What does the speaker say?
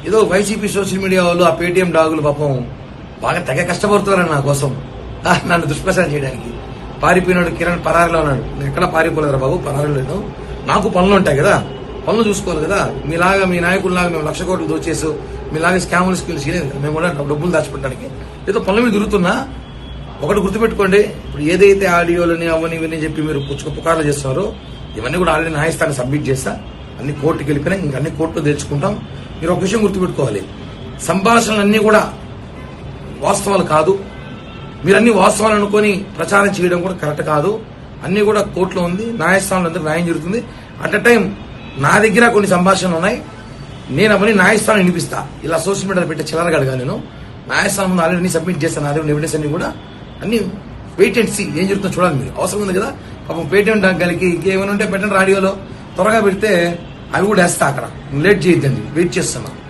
ఏదో YCP social media వాళ్ళు ఆ పేటీఎం డాగులు పాపం బాగా తెగ కష్టపడుతున్నారని నా కోసం నన్ను దుష్ప్రచారం చేయడానికి. పారిపోయినాడు కిరణ్ పరారిలో ఉన్నాడు. నేను ఎక్కడ పారిపోలేదురా బాబు, పరారిలో లేదు. నాకు పనులు ఉంటాయి కదా, పనులు చూసుకోవాలి కదా. మీలాగా మీ నాయకుల్లాగా మేము 1,00,000 కోట్లు దోచేసు మీలాగా స్కాములు స్కిల్స్ మేము కూడా డబ్బులు దాచిపెట్టడానికి ఏదో పనుల మీద తిరుగుతున్నా. ఒకటి గుర్తుపెట్టుకోండి, ఇప్పుడు ఏదైతే ఆడియోలని అవని ఇవన్నీ చెప్పి మీరు పుకార్లు చేస్తున్నారో ఇవన్నీ కూడా ఆల్రెడీ న్యాయస్థానం సబ్మిట్ చేస్తా, అన్ని కోర్టుకి వెళ్ళిపోయినాయి, ఇంకా అన్ని కోర్టులో తెచ్చుకుంటాం. మీరు ఒక విషయం గుర్తుపెట్టుకోవాలి, సంభాషణలన్నీ కూడా వాస్తవాలు కాదు. మీరు అన్ని వాస్తవాలు అనుకుని ప్రచారం చేయడం కూడా కరెక్ట్ కాదు. అన్ని కూడా కోర్టులో ఉంది, న్యాయస్థానంలో అందరూ న్యాయం జరుగుతుంది. అట్ అ టైం నా దగ్గర కొన్ని సంభాషణలు ఉన్నాయి, నేను అవన్నీ న్యాయస్థానం వినిపిస్తా. ఇలా సోషల్ మీడియాలో పెట్టే చిల్లరగాడుగా నేను న్యాయస్థానం ముందు ఆల్రెడీ సబ్మిట్ చేస్తాను. అదే ఎవిడెన్స్ అన్ని కూడా అన్ని వెయిట్ అండ్ సీ ఏం జరుగుతుందో చూడాలి. మీరు అవసరం ఉంది కదా, పాపం పేటీఎం డాగ్గాలకి ఇంకేమైనా ఉంటే పెట్టండి, రాడియోలో త్వరగా పెడితే అవి కూడా వేస్తా. అక్కడ లేట్ చేయొద్దండి, వెయిట్ చేస్తున్నా.